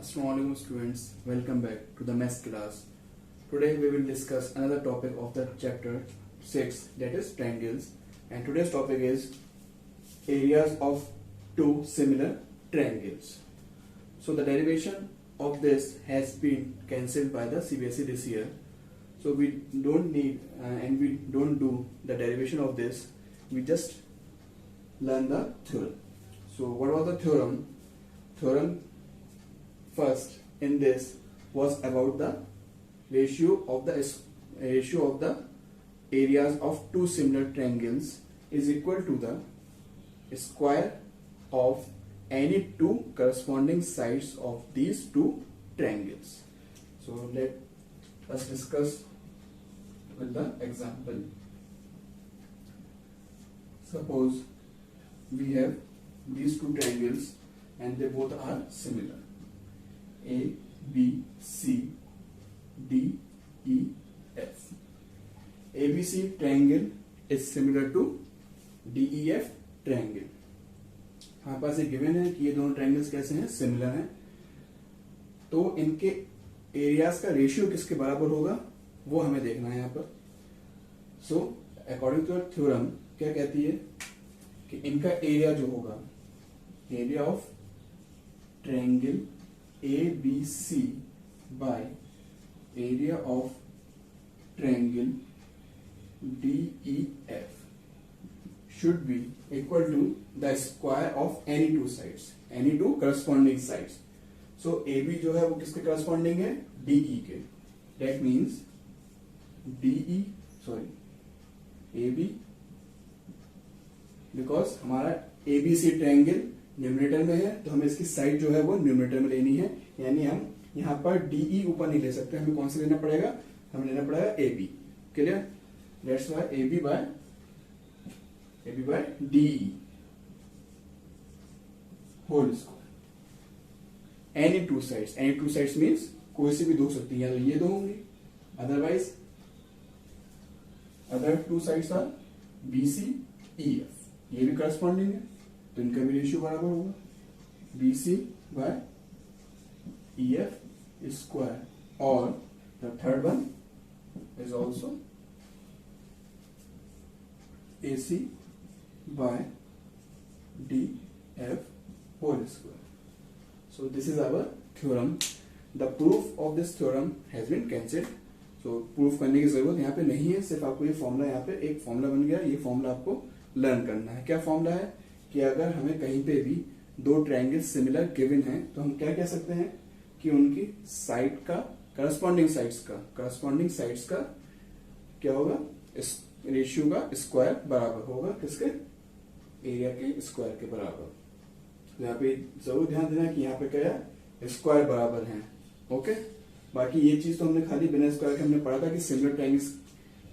Assalamualaikum students, welcome back to the math class. Today we will discuss another topic of the chapter 6, that is triangles, and today's topic is areas of two similar triangles. So the derivation of this has been cancelled by the CBSE this year, so we don't need and we don't do the derivation of this, we just learn the theorem. So what was the theorem? Theorem first in this was about the ratio of the areas of two similar triangles is equal to the square of any two corresponding sides of these two triangles. So let us discuss with the example. Suppose we have these two triangles and they both are similar. A, B, C, D, E, F. ABC triangle is similar to DEF triangle. हमारे पास एक given है कि ये दोनों triangles कैसे हैं, similar हैं, तो इनके एरियाज का रेशियो किसके बराबर होगा वो हमें देखना है यहाँ पर. सो अकॉर्डिंग टू थ्योरम क्या कहती है कि इनका एरिया जो होगा, area of triangle ABC by area of triangle DEF should be equal to the square of any two sides, any two corresponding sides. So AB जो है वो किसके corresponding है, DE के. That means AB because हमारा ABC triangle numerator में है तो हमें इसकी साइड जो है वो न्यूमरेटर में लेनी है, यानी हम यहाँ पर DE ऊपर नहीं ले सकते, हमें कौन सा लेना पड़ेगा, हमें लेना पड़ेगा AB. Clear? That's why AB by DE whole square. Any two sides means कोई सी भी दो सकती है, या तो ये दो होंगी, otherwise other two sides are BC EF. ये भी करस्पॉन्डिंग है तो इनका भी रेशियो बराबर होगा BC बाय EF स्क्वायर. और the third one is also AC by DF whole square. So this is our theorem. The proof of this theorem has been cancelled. So proof करने की जरूरत यहाँ पे नहीं है, सिर्फ आपको ये फॉर्मूला, यहाँ पे एक फॉर्मूला बन गया, ये फॉर्मूला आपको लर्न करना है. क्या फॉर्मूला है कि अगर हमें कहीं पे भी दो ट्रायंगल सिमिलर गिवन है तो हम क्या कह सकते हैं कि उनकी साइड का करस्पॉन्डिंग साइड्स का क्या होगा, इस रेशियो का स्क्वायर बराबर होगा किसके, एरिया के स्क्वायर के बराबर. तो यहाँ पे जरूर ध्यान देना कि यहाँ पे क्या है, स्क्वायर बराबर है. ओके, बाकी ये चीज तो हमने खाली बिना स्क्वायर के हमने पढ़ा था कि सिमिलर ट्रायंगल्स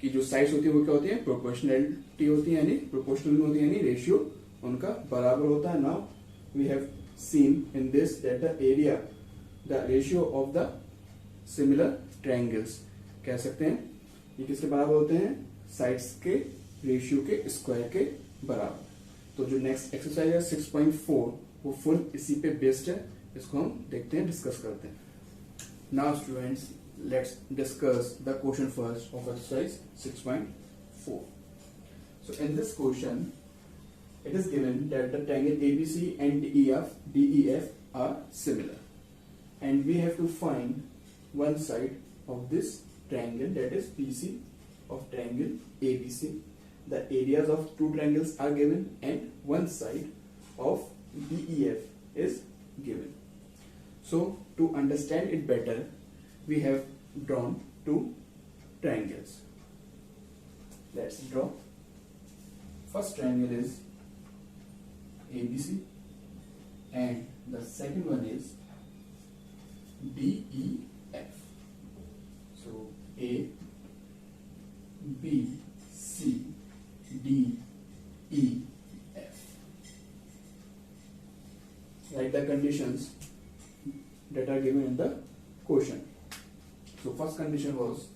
की जो साइड्स होती है वो क्या होती है, प्रोपोर्शनलिटी होती है, यानी प्रोपोर्शनल में होती है, यानी रेशियो उनका बराबर होता है. Now we have seen in this that the ratio of the similar triangles कह सकते हैं ये किसके बराबर होते हैं, साइड्स के रेशियो के स्क्वायर के बराबर. तो जो नेक्स्ट एक्सरसाइज है 6.4 वो फुल इसी पे बेस्ड है, इसको हम देखते हैं, डिस्कस करते हैं. Now students let's discuss the question first of exercise 6.4. So in this question it is given that the triangle ABC and DEF are similar and we have to find one side of this triangle, that is BC of triangle ABC. The areas of two triangles are given and one side of DEF is given. So to understand it better we have drawn two triangles. Let's draw. First triangle is ABC and the second one is DEF. So A, B, C, D, E, F. Write the conditions that are given in the question. So first condition was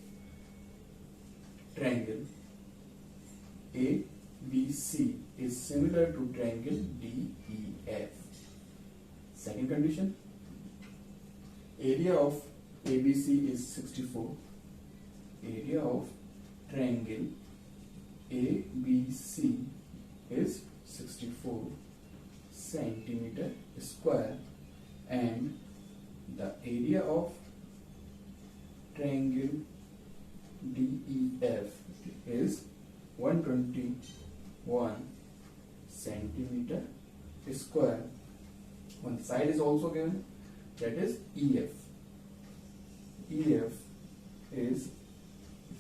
triangle ABC is similar to triangle DEF. Second condition, area of ABC is 64. Area of triangle ABC is 64 centimeter square, and the area of triangle DEF is 121 centimeter square. One side is also given, that is EF. EF is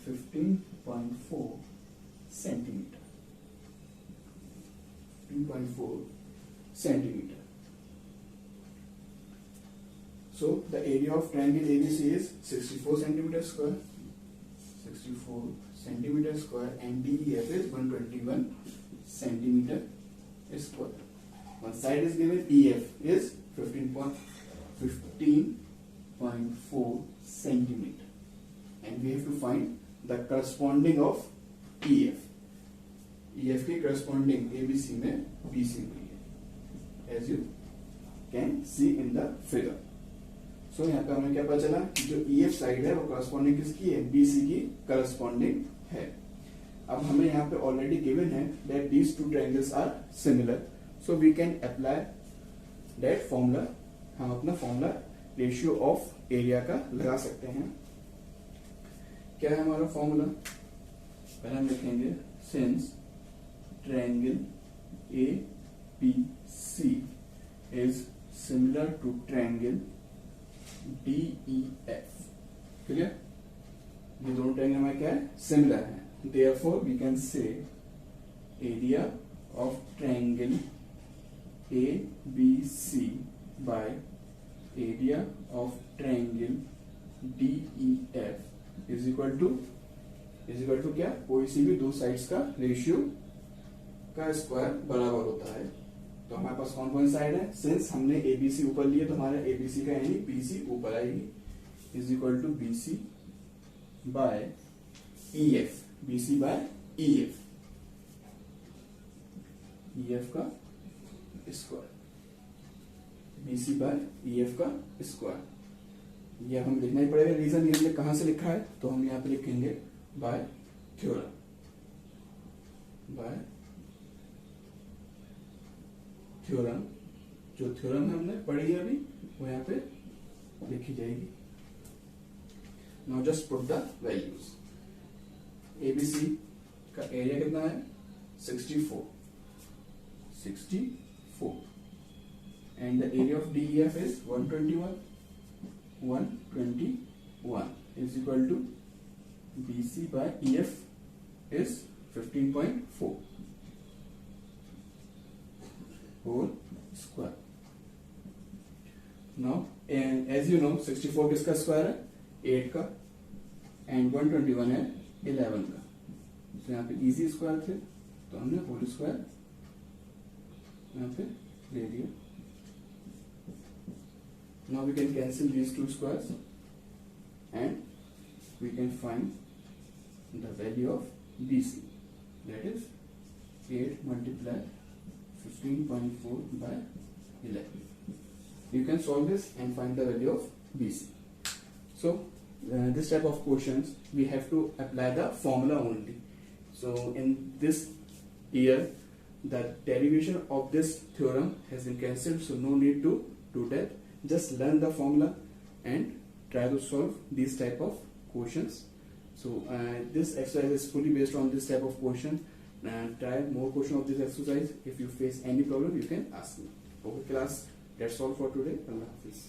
15.4 centimeter. 15.4 centimeter. So the area of triangle ABC is 64 centimeter square. 64 centimeter square, and DEF is 121 centimeter square. One side is given, EF is 15.4 centimeter, and we have to find the corresponding of EF. EF के corresponding ABC में BC मिली है, as you can see in the figure. So यहाँ पे हमें क्या पता चला कि जो EF साइड है वो corresponding किसकी है, BC की corresponding है. अब हमें यहाँ पे already given है that these two triangles are similar, so we can apply that formula. हम अपना formula ratio of area का लगा सकते हैं. क्या है हमारा formula? पहले हम लिखेंगे since triangle ABC is similar to triangle DEF. Clear? ये दोनों ट्रायंगल हमारे क्या है, सिमिलर है. Therefore we can say area of triangle ABC by area of triangle DEF is equal to क्या, कोई सी भी दो साइड्स का रेशियो का स्क्वायर बराबर होता है. तो हमारे पास कौन कौन साइड है, सिंस हमने ABC ऊपर लिए तो हमारा ABC का यानी BC ऊपर आएगी, is equal to BC by EF. BC by EF, EF का स्क्वायर, BC बाय EF का स्क्वायर. ये हम लिखना ही पड़ेगा. रीजन ये हमने कहां से लिखा है, तो हम यहाँ पे लिखेंगे बाय थ्योरम. बाय थ्योरम, जो थ्योरम हमने पढ़ी है अभी वो यहाँ पे लिखी जाएगी. Now just put the values. ABC का एरिया कितना है, 64 and the area of DEF is 121 is equal to BC by EF is 15.4 whole square. Now as you know 64 किसका स्क्वायर है, 8 का, and 121 है 11 का. तो यहाँ पे इजी स्क्वायर थे तो हमने होल स्क्वायर यहाँ पे ले लिया. Now we can cancel these two squares and we can find the value of BC, that is 8 multiplied 15.4 by 11. You can solve this and find the value of BC. So this type of questions we have to apply the formula only. So in this year the derivation of this theorem has been cancelled, so no need to do that. Just learn the formula and try to solve these type of questions. So this exercise is fully based on this type of question. Try more question of this exercise. If you face any problem you can ask me. Okay class, that's all for today. Allah Hafiz.